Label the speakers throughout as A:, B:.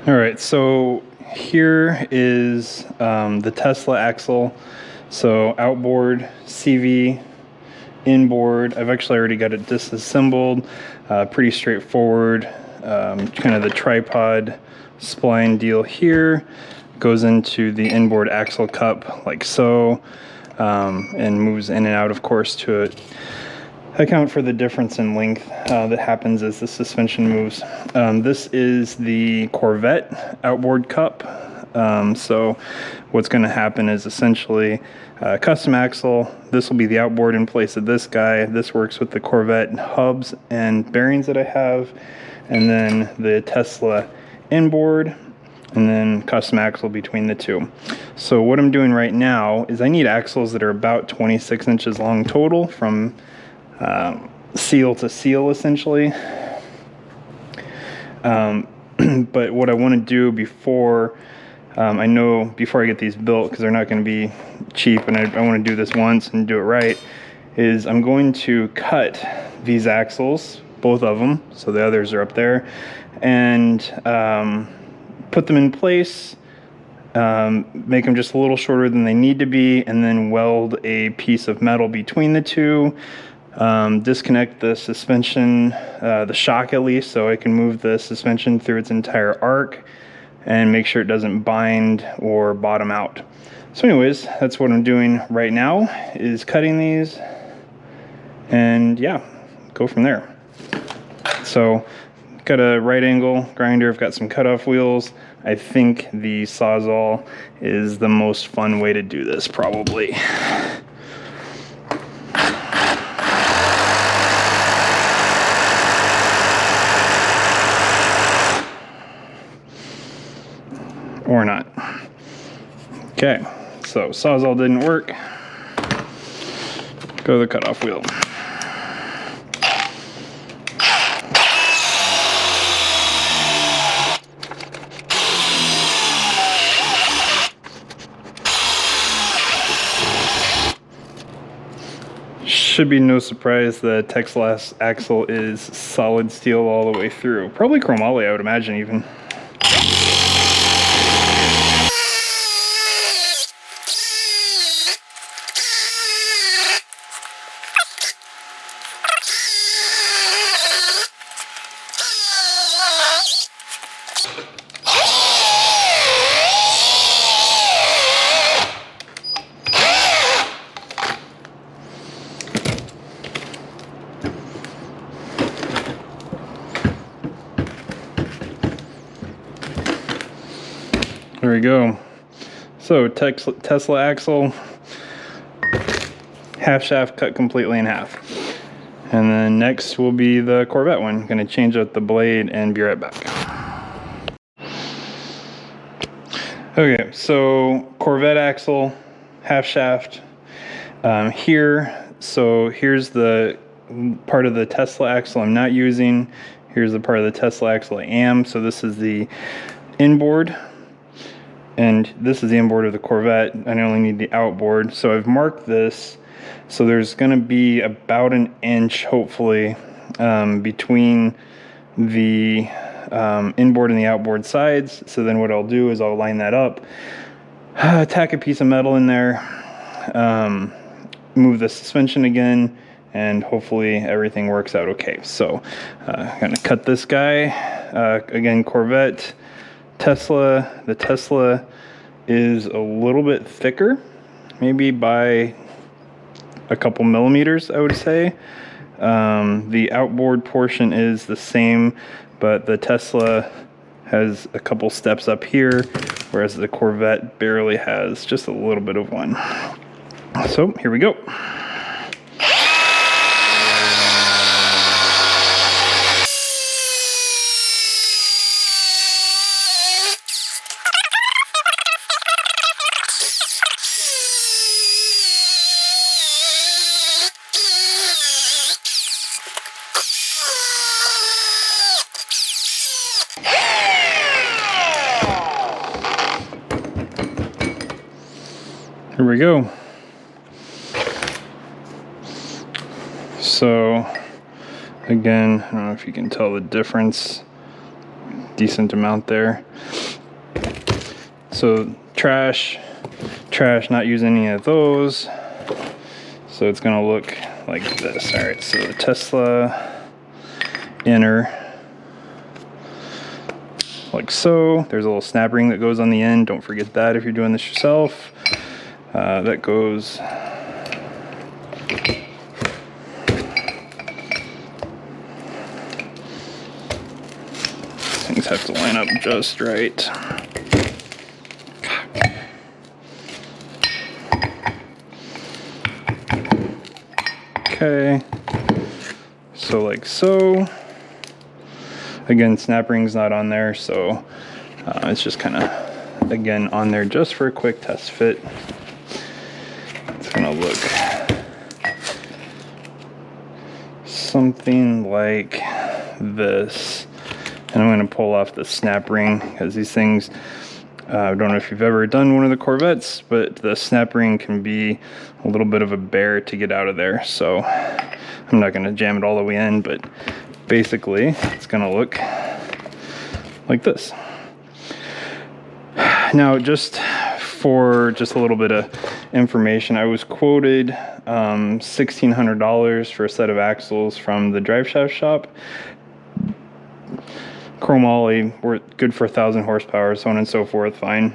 A: All right, so here is the Tesla axle. So outboard, CV, inboard. I've actually already got it disassembled. Pretty straightforward. Kind of the tripod spline deal here goes into the inboard axle cup like so, and moves in and out, of course, to account for the difference in length that happens as the suspension moves. This is the Corvette outboard cup. So what's going to happen is essentially custom axle. This will be the outboard in place of this guy. This works with the Corvette hubs and bearings that I have, and then the Tesla inboard, and then custom axle between the two. So what I'm doing right now is I need axles that are about 26 inches long total from seal to seal, essentially. But what I want to do before before I get these built, because they're not going to be cheap, and I want to do this once and do it right, is I'm going to cut these axles, both of them, so the others are up there, and put them in place, make them just a little shorter than they need to be, and then weld a piece of metal between the two, disconnect the suspension, the shock at least, so I can move the suspension through its entire arc and make sure it doesn't bind or bottom out. So anyways, that's what I'm doing right now, is cutting these, and yeah, go from there. So got a right angle grinder, I've got some cutoff wheels. I think the Sawzall is the most fun way to do this, probably. Or not. Okay, so Sawzall didn't work. Go to the cutoff wheel. Should be no surprise the Tesla axle is solid steel all the way through. Probably chromoly, I would imagine, even. There we go. So Tesla axle, half shaft cut completely in half. And then next will be the Corvette one. Gonna change out the blade and be right back. Okay, so Corvette axle, half shaft here. So here's the part of the Tesla axle I'm not using. Here's the part of the Tesla axle I am. So this is the inboard, and this is the inboard of the Corvette. I only need the outboard. So I've marked this. So there's going to be about an inch, hopefully, between the inboard and the outboard sides. So then what I'll do is I'll line that up, tack a piece of metal in there, move the suspension again, and hopefully everything works out okay. So I'm going to cut this guy. Again, Corvette, Tesla. The Tesla is a little bit thicker, maybe by a couple millimeters, I would say. The outboard portion is the same, but the Tesla has a couple steps up here, whereas the Corvette barely has, just a little bit of one. So here we go. Here we go. So again, I don't know if you can tell the difference. decent amount there. So trash, not use any of those. So it's gonna look like this. All right, so the Tesla inner, like so. There's a little snap ring that goes on the end. Don't forget that if you're doing this yourself. That goes things have to line up just right. Okay, so like so. Again, snap ring's not on there, so it's just kind of, again, on there just for a quick test fit. It's gonna look something like this. And I'm gonna pull off the snap ring because these things, I don't know if you've ever done one of the Corvettes, but the snap ring can be a little bit of a bear to get out of there. So I'm not gonna jam it all the way in, but basically it's gonna look like this. Now, just for a little bit of information, I was quoted $1,600 for a set of axles from the drive shaft shop. Chromoly, we're good for 1,000 horsepower, so on and so forth, fine.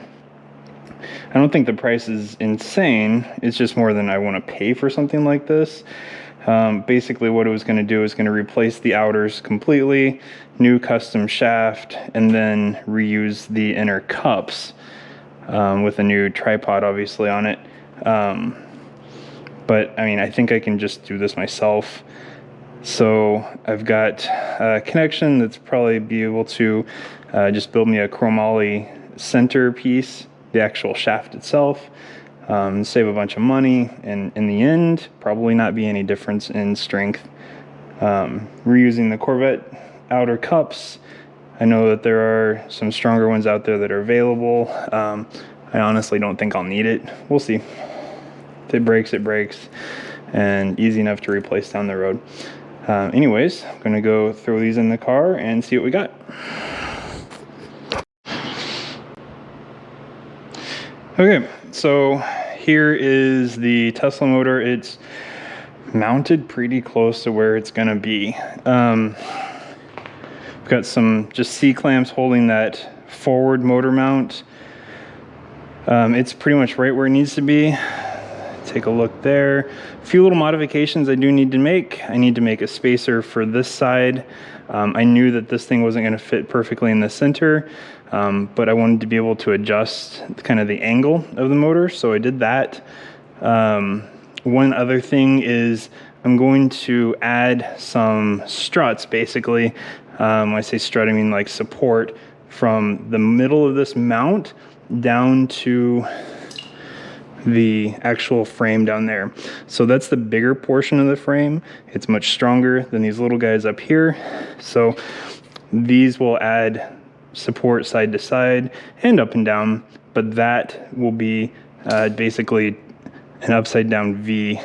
A: I don't think the price is insane. It's just more than I want to pay for something like this. Basically what it was going to do is going to replace the outers completely, new custom shaft, and then reuse the inner cups with a new tripod obviously on it. But I mean, I think I can just do this myself. So I've got a connection that's probably be able to just build me a chromoly center piece, the actual shaft itself. Save a bunch of money, and in the end probably not be any difference in strength. Reusing the Corvette outer cups, I know that there are some stronger ones out there that are available. I honestly don't think I'll need it. We'll see. If it breaks, it breaks, and easy enough to replace down the road. Anyways, I'm gonna go throw these in the car and see what we got. Okay, so here is the Tesla motor. It's mounted pretty close to where it's gonna be. We've got some just C-clamps holding that forward motor mount. It's pretty much right where it needs to be. Take a look there. A few little modifications I do need to make. I need to make a spacer for this side. I knew that this thing wasn't gonna fit perfectly in the center. But I wanted to be able to adjust kind of the angle of the motor, so I did that. One other thing is I'm going to add some struts, basically. When I say strut, I mean like support from the middle of this mount down to the actual frame down there. So that's the bigger portion of the frame. It's much stronger than these little guys up here. So these will add support side to side and up and down, but that will be basically an upside down V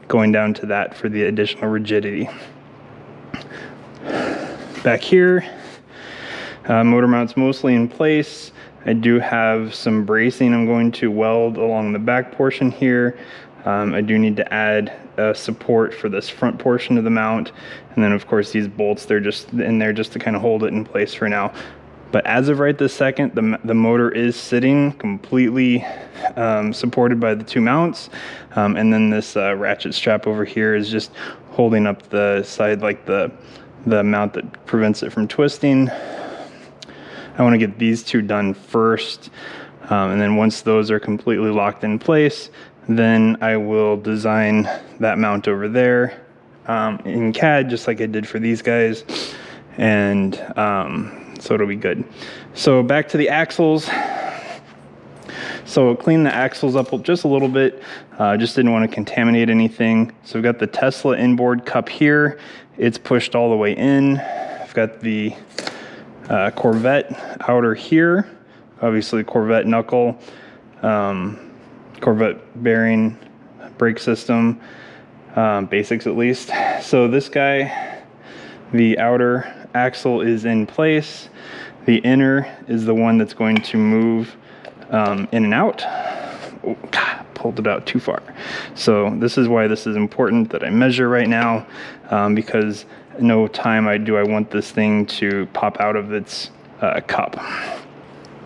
A: going down to that for the additional rigidity. Back here, motor mount's mostly in place. I do have some bracing I'm going to weld along the back portion here. I do need to add support for this front portion of the mount, and then of course these bolts, they're just in there just to kind of hold it in place for now. But as of right this second, the motor is sitting completely supported by the two mounts. And then this ratchet strap over here is just holding up the side, like the mount that prevents it from twisting. I want to get these two done first. And then once those are completely locked in place, then I will design that mount over there in CAD, just like I did for these guys. And so it'll be good. So back to the axles. So clean the axles up just a little bit. Just didn't want to contaminate anything. So we've got the Tesla inboard cup here. It's pushed all the way in. I've got the Corvette outer here. Obviously Corvette knuckle, Corvette bearing, brake system, basics at least. So this guy, the outer axle is in place. The inner is the one that's going to move in and out. Oh, God, pulled it out too far. So this is why this is important that I measure right now, because no time I want this thing to pop out of its cup.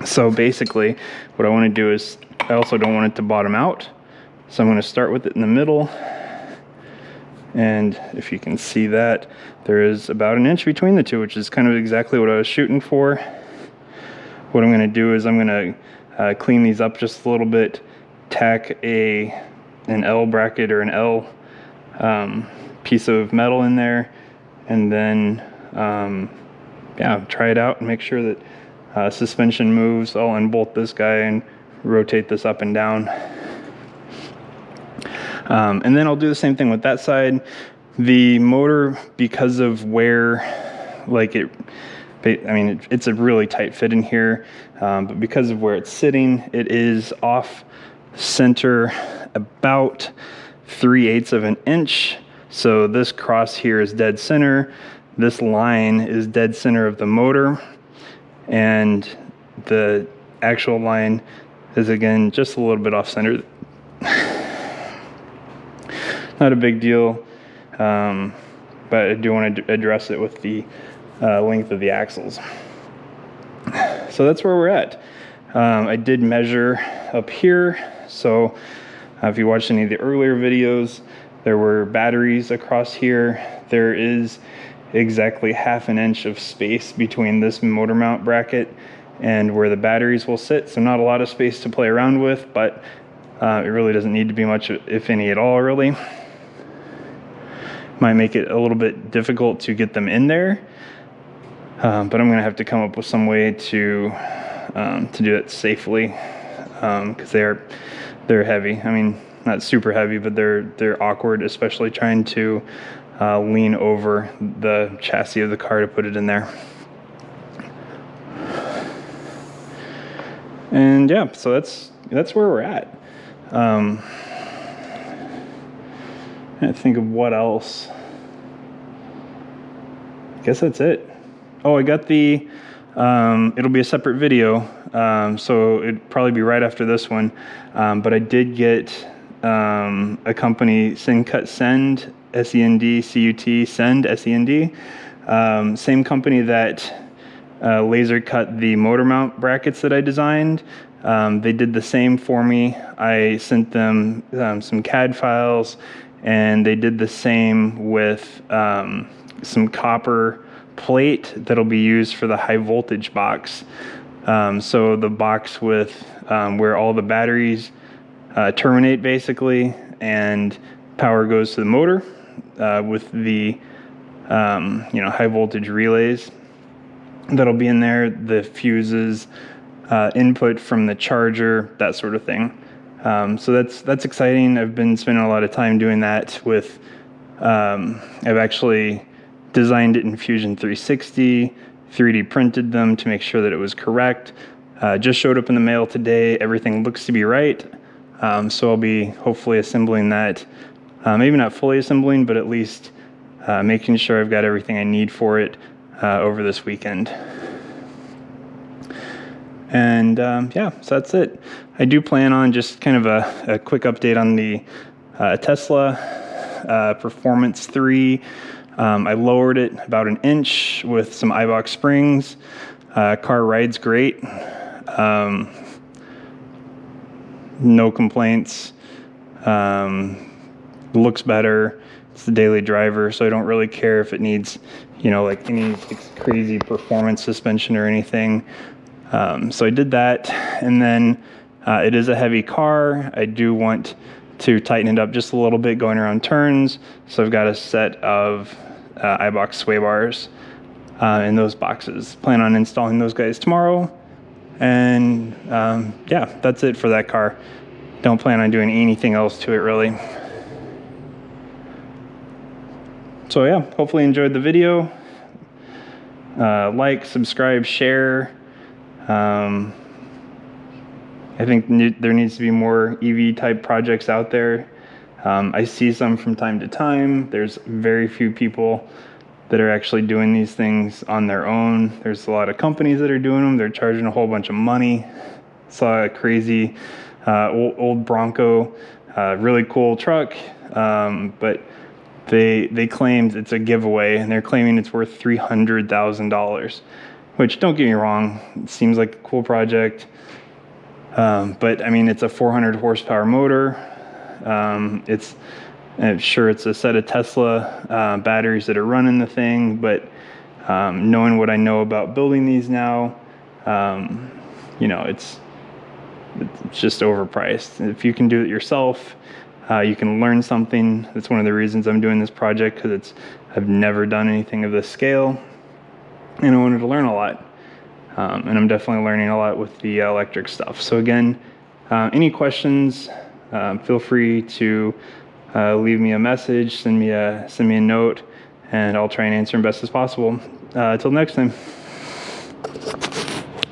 A: So basically what I want to do is, I also don't want it to bottom out. So I'm going to start with it in the middle. And if you can see that, there is about an inch between the two, which is kind of exactly what I was shooting for. What I'm going to do is I'm going to clean these up just a little bit, tack an L bracket or an L piece of metal in there, and then yeah, try it out and make sure that suspension moves. I'll unbolt this guy and rotate this up and down. And then I'll do the same thing with that side. The motor, because of where, like it's a really tight fit in here, but because of where it's sitting, it is off center about 3/8 of an inch. So this cross here is dead center. This line is dead center of the motor, and the actual line is again just a little bit off center. Not a big deal, but I do want to address it with the length of the axles. So that's where we're at. I did measure up here. So if you watched any of the earlier videos, there were batteries across here. There is exactly 1/2 inch of space between this motor mount bracket and where the batteries will sit. So not a lot of space to play around with, but it really doesn't need to be much, if any at all, really. Might make it a little bit difficult to get them in there, but I'm gonna have to come up with some way to do it safely, because they're heavy. I mean, not super heavy, but they're awkward, especially trying to lean over the chassis of the car to put it in there. And yeah, so that's where we're at. I think of what else. I guess that's it. Oh, I got the, it'll be a separate video, so it'd probably be right after this one, but I did get a company, Send, S-E-N-D, C-U-T, Send, S-E-N-D, same company that laser cut the motor mount brackets that I designed. They did the same for me. I sent them some CAD files, and they did the same with some copper plate that'll be used for the high voltage box. So the box with where all the batteries terminate basically, and power goes to the motor with the high voltage relays that'll be in there, the fuses, input from the charger, that sort of thing. So that's exciting. I've been spending a lot of time doing that with, I've actually designed it in Fusion 360, 3D printed them to make sure that it was correct. Just showed up in the mail today. Everything looks to be right. So I'll be hopefully assembling that, maybe not fully assembling, but at least making sure I've got everything I need for it over this weekend. And yeah, so that's it. I do plan on just kind of a quick update on the Tesla Performance 3. I lowered it about an inch with some iBox springs. Car rides great. No complaints. Looks better. It's the daily driver, so I don't really care if it needs, like any crazy performance suspension or anything. So I did that, and then it is a heavy car. I do want to tighten it up just a little bit going around turns, so I've got a set of iBox sway bars in those boxes. Plan on installing those guys tomorrow, and yeah, that's it for that car. Don't plan on doing anything else to it really. So yeah, hopefully you enjoyed the video. Like, subscribe, share. I think there needs to be more EV type projects out there. I see some from time to time. There's very few people that are actually doing these things on their own. There's a lot of companies that are doing them. They're charging a whole bunch of money. Saw a crazy old Bronco, really cool truck, but they claimed it's a giveaway, and they're claiming it's worth $300,000, which, don't get me wrong, it seems like a cool project, but I mean, it's a 400 horsepower motor. Sure, it's a set of Tesla batteries that are running the thing, but knowing what I know about building these now, you know, it's just overpriced. If you can do it yourself, you can learn something. That's one of the reasons I'm doing this project, because I've never done anything of this scale, and I wanted to learn a lot. And I'm definitely learning a lot with the electric stuff. So again, any questions, feel free to leave me a message, send me a note, and I'll try and answer them best as possible. Until next time.